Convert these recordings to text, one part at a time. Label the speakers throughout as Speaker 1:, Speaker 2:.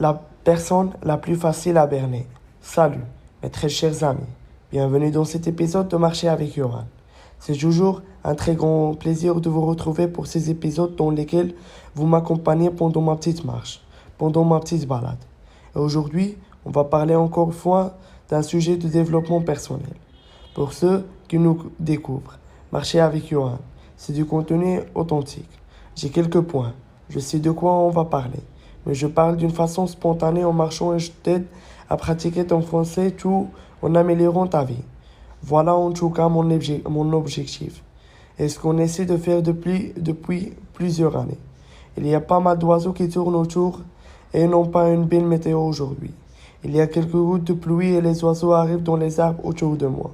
Speaker 1: la personne la plus facile à berner. Salut, mes très chers amis. Bienvenue dans cet épisode de Marcher avec Johan. C'est toujours un très grand plaisir de vous retrouver pour ces épisodes dans lesquels vous m'accompagnez pendant ma petite marche, pendant ma petite balade. Et aujourd'hui, on va parler encore une fois d'un sujet de développement personnel. Pour ceux qui nous découvrent, Marcher avec Johan, c'est du contenu authentique. J'ai quelques points, je sais de quoi on va parler, mais je parle d'une façon spontanée en marchant et je t'aide à pratiquer ton français tout en améliorant ta vie. Voilà en tout cas mon objectif. Et ce qu'on essaie de faire depuis plusieurs années. Il y a pas mal d'oiseaux qui tournent autour et n'ont pas une belle météo aujourd'hui. Il y a quelques gouttes de pluie et les oiseaux arrivent dans les arbres autour de moi.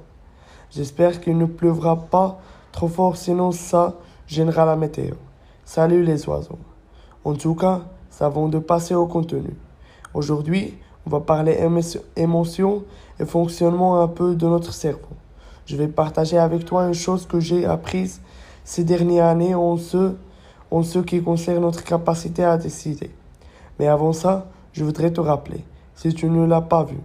Speaker 1: J'espère qu'il ne pleuvra pas trop fort, sinon ça gênera la météo. Salut les oiseaux. En tout cas, ça va de passer au contenu. Aujourd'hui, on va parler émotions et fonctionnement un peu de notre cerveau. Je vais partager avec toi une chose que j'ai apprise ces dernières années en ce qui concerne notre capacité à décider. Mais avant ça, je voudrais te rappeler, si tu ne l'as pas vu,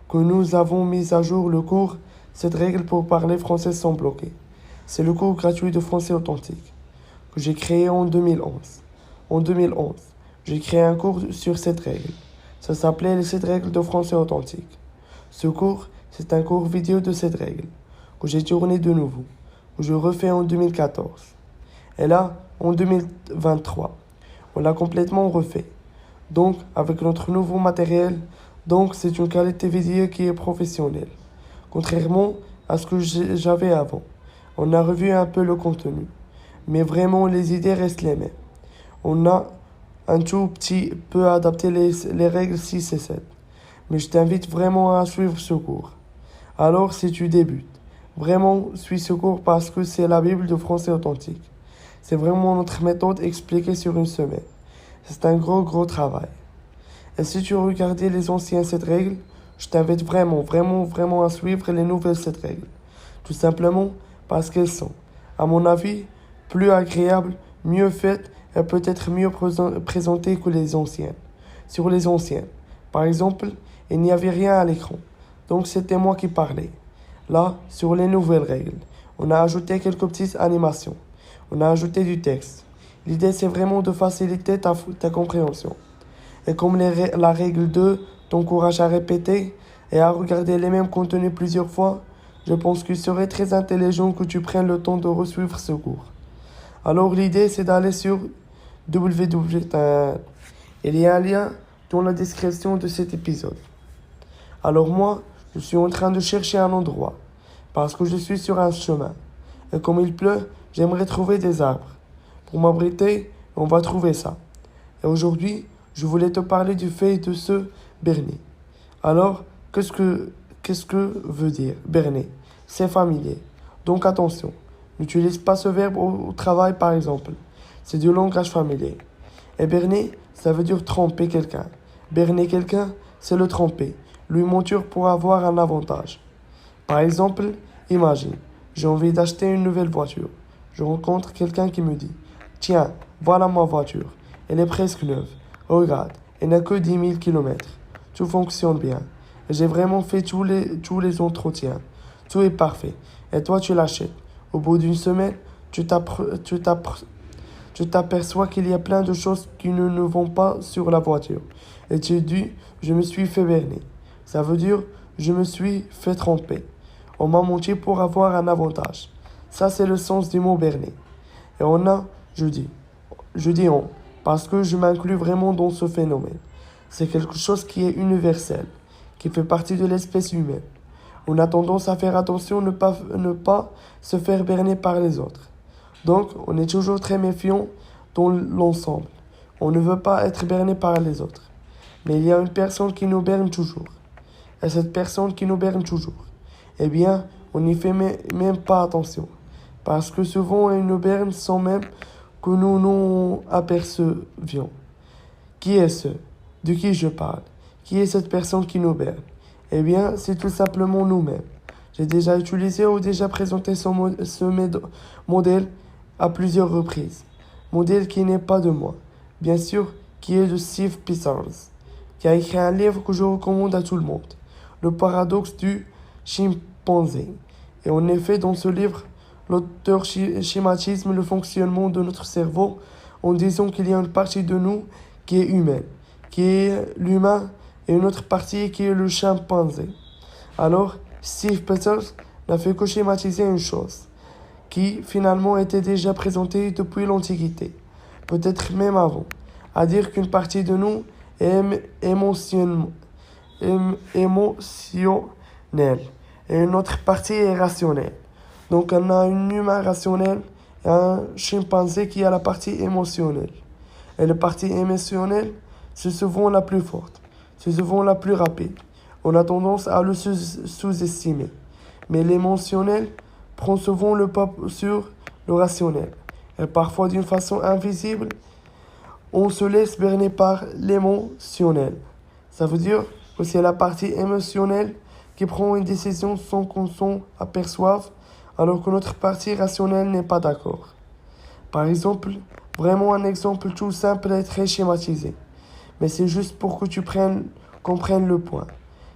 Speaker 1: que nous avons mis à jour le cours Cette règle pour parler français sans bloquer. C'est le cours gratuit de français authentique que j'ai créé en 2011. En 2011, j'ai créé un cours sur cette règle. Ça s'appelait les 7 règles de français authentique. Ce cours, c'est un cours vidéo de cette règle que j'ai tourné de nouveau, que je refais en 2014. Et là, en 2023, on l'a complètement refait. Donc, avec notre nouveau matériel, donc c'est une qualité vidéo qui est professionnelle. Contrairement à ce que j'avais avant. On a revu un peu le contenu. Mais vraiment, les idées restent les mêmes. On a un tout petit peu adapté les règles 6 et 7. Mais je t'invite vraiment à suivre ce cours. Alors, si tu débutes, vraiment suis ce cours parce que c'est la Bible de français authentique. C'est vraiment notre méthode expliquée sur une semaine. C'est un gros travail. Et si tu regardais les anciens 7 règles, je t'invite vraiment à suivre les nouvelles 7 règles. Tout simplement parce qu'elles sont, à mon avis, plus agréables, mieux faites et peut-être mieux présentées que les anciennes. Sur les anciennes, par exemple, il n'y avait rien à l'écran. Donc c'était moi qui parlais. Là, sur les nouvelles règles, on a ajouté quelques petites animations. On a ajouté du texte. L'idée, c'est vraiment de faciliter ta compréhension. Et comme la règle 2 t'encourage à répéter et à regarder les mêmes contenus plusieurs fois, je pense qu'il serait très intelligent que tu prennes le temps de resuivre ce cours. Alors l'idée, c'est d'aller sur www. Il y a un lien dans la description de cet épisode. Alors moi, je suis en train de chercher un endroit, parce que je suis sur un chemin. Et comme il pleut, j'aimerais trouver des arbres. Pour m'abriter, on va trouver ça. Et aujourd'hui, je voulais te parler du fait de se berner. Alors, qu'est-ce que veut dire berner? C'est familier. Donc attention, n'utilise pas ce verbe au travail par exemple. C'est du langage familier. Et berner, ça veut dire tromper quelqu'un. Berner quelqu'un, c'est le tromper, lui mentir pour avoir un avantage. Par exemple, imagine, j'ai envie d'acheter une nouvelle voiture. Je rencontre quelqu'un qui me dit, tiens, voilà ma voiture. Elle est presque neuve. Regarde, elle n'a que 10 000 kilomètres. Tout fonctionne bien. J'ai vraiment fait tous les entretiens. Tout est parfait. Et toi, tu l'achètes. Au bout d'une semaine, tu t'aperçois qu'il y a plein de choses qui ne vont pas sur la voiture. Et tu dis, je me suis fait berner. Ça veut dire, je me suis fait tromper. On m'a menti pour avoir un avantage. Ça, c'est le sens du mot berner. Et je dis on, parce que je m'inclus vraiment dans ce phénomène. C'est quelque chose qui est universel, qui fait partie de l'espèce humaine. On a tendance à faire attention ne pas se faire berner par les autres. Donc, on est toujours très méfiant dans l'ensemble. On ne veut pas être berné par les autres. Mais il y a une personne qui nous berne toujours. Et cette personne qui nous berne toujours, eh bien, on n'y fait même pas attention. Parce que souvent, elle nous berne sans même que nous nous apercevions. Qui est ce? De qui je parle? Qui est cette personne qui nous berne? Eh bien, c'est tout simplement nous-mêmes. J'ai déjà utilisé ou déjà présenté ce modèle à plusieurs reprises. Modèle qui n'est pas de moi, bien sûr, qui est de Steve Pissarros. qui a écrit un livre que je recommande à tout le monde, Le paradoxe du chimpanzé. Et en effet, dans ce livre, l'auteur schématise le fonctionnement de notre cerveau en disant qu'il y a une partie de nous qui est humaine, qui est l'humain, et une autre partie qui est le chimpanzé. Alors, Steve Peters n'a fait que schématiser une chose, qui finalement était déjà présentée depuis l'Antiquité, peut-être même avant, à dire qu'une partie de nous est émotionnelle et une autre partie est rationnelle. Donc on a un humain rationnel et un chimpanzé qui a la partie émotionnelle. Et la partie émotionnelle, c'est souvent la plus forte, c'est souvent la plus rapide. On a tendance à le sous-estimer. Mais l'émotionnel prend souvent le pas sur le rationnel. Et parfois d'une façon invisible, on se laisse berner par l'émotionnel. Ça veut dire que c'est la partie émotionnelle qui prend une décision sans qu'on s'en aperçoive, alors que notre partie rationnelle n'est pas d'accord. Par exemple, vraiment un exemple tout simple et très schématisé. Mais c'est juste pour que tu comprennes le point.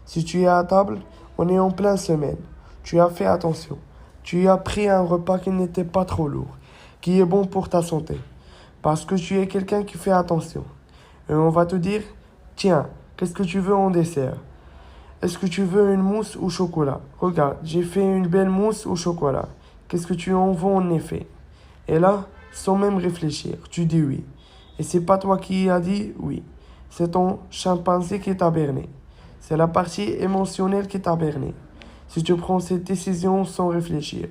Speaker 1: Si tu es à table, on est en pleine semaine. Tu as fait attention. Tu as pris un repas qui n'était pas trop lourd, qui est bon pour ta santé. Parce que tu es quelqu'un qui fait attention. Et on va te dire, tiens, qu'est-ce que tu veux en dessert? Est-ce que tu veux une mousse au chocolat? Regarde, j'ai fait une belle mousse au chocolat. Qu'est-ce que tu en veux en effet? Et là, sans même réfléchir, tu dis oui. Et c'est pas toi qui as dit oui. C'est ton chimpanzé qui t'a berné. C'est la partie émotionnelle qui t'a berné. Si tu prends cette décision sans réfléchir.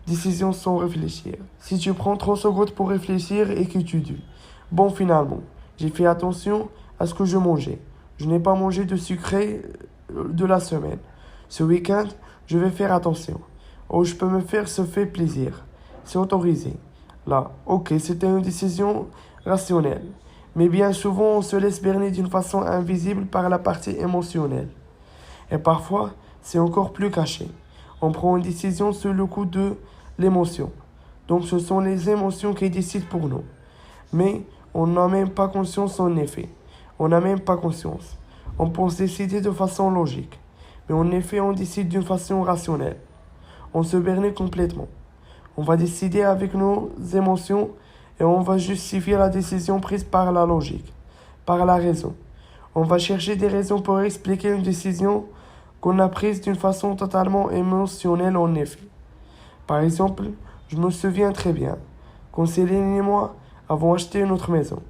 Speaker 1: Décision sans réfléchir. Si tu prends 30 secondes pour réfléchir et que tu dis, bon finalement, j'ai fait attention à ce que je mangeais. Je n'ai pas mangé de sucré de la semaine. Ce week-end, je vais faire attention. Oh, je peux me faire ce fait plaisir. C'est autorisé. Là, ok, c'était une décision rationnelle. Mais bien souvent, on se laisse berner d'une façon invisible par la partie émotionnelle. Et parfois, c'est encore plus caché. On prend une décision sous le coup de l'émotion. Donc ce sont les émotions qui décident pour nous. Mais on n'a même pas conscience en effet. On n'a même pas conscience. On pense décider de façon logique. Mais en effet, on décide d'une façon rationnelle. On se berne complètement. On va décider avec nos émotions et on va justifier la décision prise par la logique, par la raison. On va chercher des raisons pour expliquer une décision qu'on a prise d'une façon totalement émotionnelle en effet. Par exemple, je me souviens très bien, quand Céline et moi avons acheté une autre maison.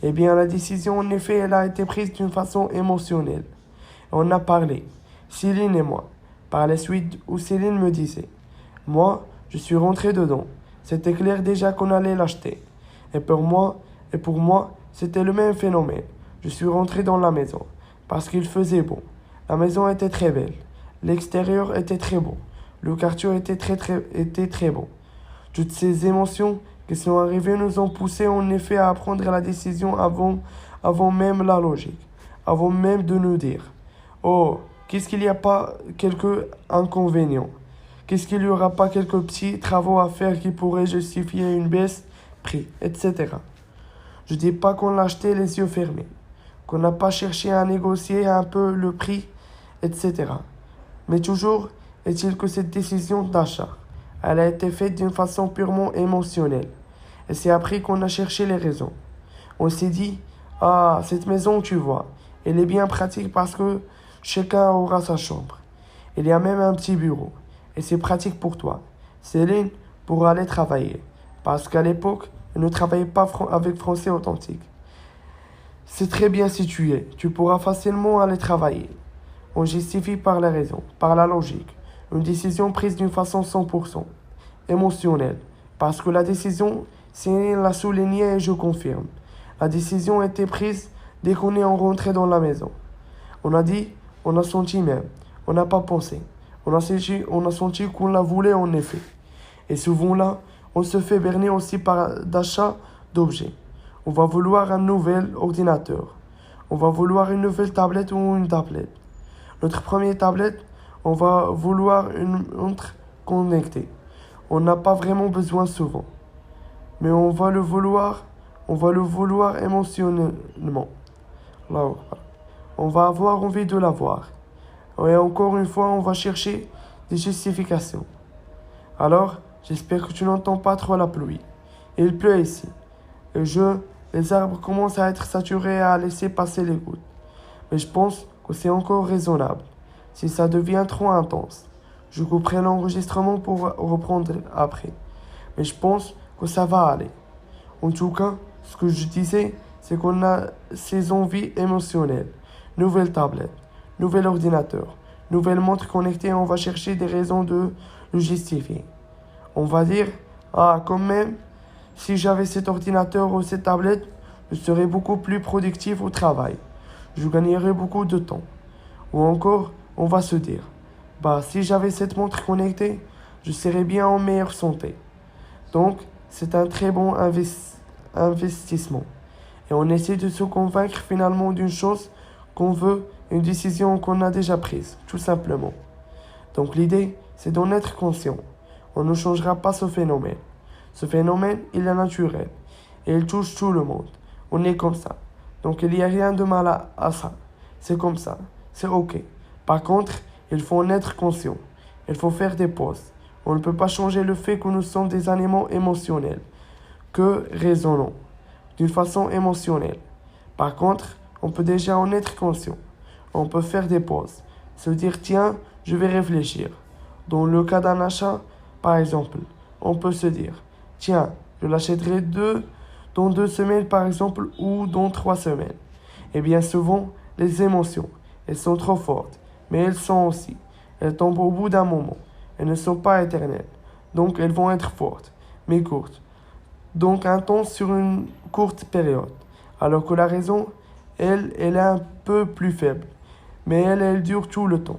Speaker 1: Eh bien, la décision, en effet, elle a été prise d'une façon émotionnelle. On a parlé, Céline et moi. Par la suite, où Céline me disait, moi, je suis rentré dedans. C'était clair déjà qu'on allait l'acheter. Et pour moi, c'était le même phénomène. Je suis rentré dans la maison, parce qu'il faisait beau. La maison était très belle. L'extérieur était très beau. Le quartier était très beau. Toutes ces émotions qui sont arrivées nous ont poussé en effet à prendre la décision avant même la logique, avant même de nous dire, oh, qu'est-ce qu'il n'y a pas quelques inconvénients? Qu'est-ce qu'il n'y aura pas quelques petits travaux à faire qui pourraient justifier une baisse prix, etc. Je dis pas qu'on l'a acheté les yeux fermés, qu'on n'a pas cherché à négocier un peu le prix, etc. Mais toujours est-il que cette décision d'achat, elle a été faite d'une façon purement émotionnelle. Et c'est après qu'on a cherché les raisons. On s'est dit, ah, cette maison, tu vois, elle est bien pratique parce que chacun aura sa chambre. Il y a même un petit bureau. Et c'est pratique pour toi. Céline pourra aller travailler. Parce qu'à l'époque, elle ne travaillait pas avec français authentique. C'est très bien situé. Tu pourras facilement aller travailler. On justifie par la raison, par la logique. Une décision prise d'une façon 100% émotionnelle. Parce que la décision, Céline l'a souligné et je confirme. La décision a été prise dès qu'on est rentré dans la maison. On a dit, on a senti même. On n'a pas pensé. On a senti qu'on la voulait en effet. Et souvent là, on se fait berner aussi par d'achat d'objets. On va vouloir un nouvel ordinateur. On va vouloir une nouvelle tablette ou une tablette. Notre première tablette, on va vouloir une montre connectée. On n'a pas vraiment besoin souvent. Mais on va le vouloir émotionnellement. Là, voilà. on va avoir envie de la voir. Et encore une fois, on va chercher des justifications. Alors, j'espère que tu n'entends pas trop la pluie. Il pleut ici. Les arbres commencent à être saturés et à laisser passer les gouttes. Mais je pense que c'est encore raisonnable. Si ça devient trop intense, je couperai l'enregistrement pour reprendre après. Mais je pense que ça va aller. En tout cas, ce que je disais, c'est qu'on a ces envies émotionnelles. Nouvelle tablette, nouvel ordinateur, nouvelle montre connectée et on va chercher des raisons de le justifier. On va dire, ah, quand même, si j'avais cet ordinateur ou cette tablette, je serais beaucoup plus productif au travail. Je gagnerais beaucoup de temps. Ou encore, on va se dire, bah, si j'avais cette montre connectée, je serais bien en meilleure santé. Donc, c'est un très bon investissement. Et on essaie de se convaincre finalement d'une chose qu'on veut, une décision qu'on a déjà prise, tout simplement. Donc l'idée, c'est d'en être conscient. On ne changera pas ce phénomène. Ce phénomène, il est naturel. Et il touche tout le monde. On est comme ça. Donc il n'y a rien de mal à ça. C'est comme ça. C'est ok. Par contre, il faut en être conscient. Il faut faire des pauses. On ne peut pas changer le fait que nous sommes des animaux émotionnels, que raisonnons, d'une façon émotionnelle. Par contre, on peut déjà en être conscient. On peut faire des pauses. Se dire, tiens, je vais réfléchir. Dans le cas d'un achat, par exemple, on peut se dire, tiens, je l'achèterai dans 2 semaines par exemple ou dans 3 semaines. Et bien souvent, les émotions, elles sont trop fortes, mais elles sont aussi. Elles tombent au bout d'un moment. Elles ne sont pas éternelles. Donc elles vont être fortes, mais courtes. Donc intenses sur une courte période. Alors que la raison, elle est un peu plus faible. Mais elle dure tout le temps.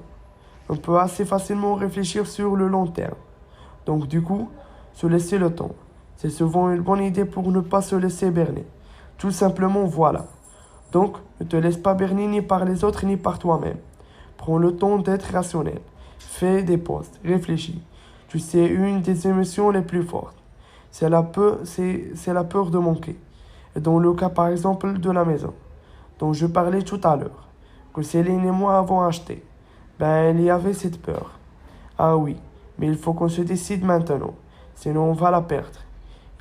Speaker 1: On peut assez facilement réfléchir sur le long terme. Donc du coup, se laisser le temps. C'est souvent une bonne idée pour ne pas se laisser berner. Tout simplement, voilà. Donc, ne te laisse pas berner ni par les autres ni par toi-même. Prends le temps d'être rationnel. Fais des pauses, réfléchis. Tu sais, une des émotions les plus fortes, c'est la peur de manquer. Et dans le cas par exemple de la maison, dont je parlais tout à l'heure, que Céline et moi avons acheté, il y avait cette peur. Ah oui, mais il faut qu'on se décide maintenant, sinon on va la perdre.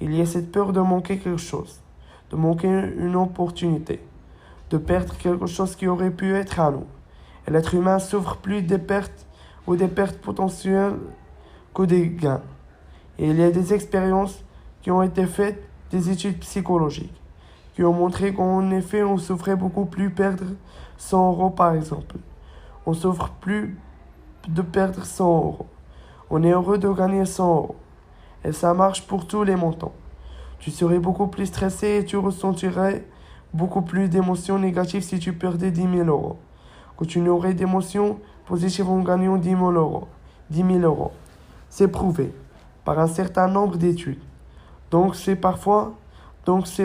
Speaker 1: Il y a cette peur de manquer quelque chose, de manquer une opportunité, de perdre quelque chose qui aurait pu être à nous. Et l'être humain souffre plus des pertes ou des pertes potentielles que des gains. Et il y a des expériences qui ont été faites, des études psychologiques, qui ont montré qu'en effet on souffrait beaucoup plus perdre 100 euros par exemple. On souffre plus de perdre 100 euros. On est heureux de gagner 100 euros. Et ça marche pour tous les montants. Tu serais beaucoup plus stressé et tu ressentirais beaucoup plus d'émotions négatives si tu perdais 10 000 euros. Que tu n'aurais d'émotions positives en gagnant 10 000 euros. 10 000 euros. C'est prouvé par un certain nombre d'études. Donc c'est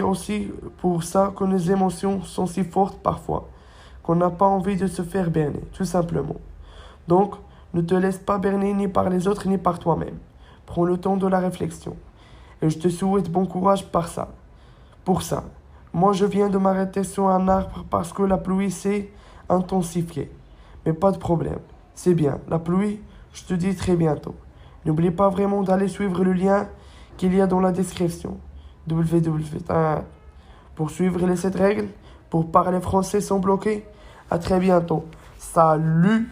Speaker 1: aussi pour ça que nos émotions sont si fortes parfois, qu'on n'a pas envie de se faire berner, tout simplement. Donc, ne te laisse pas berner ni par les autres ni par toi-même. Prends le temps de la réflexion. Et je te souhaite bon courage pour ça. Moi, je viens de m'arrêter sur un arbre parce que la pluie s'est intensifiée. Mais pas de problème. C'est bien. La pluie, je te dis très bientôt. N'oublie pas vraiment d'aller suivre le lien qu'il y a dans la description. www. Pour suivre les 7 règles, pour parler français sans bloquer. À très bientôt. Salut!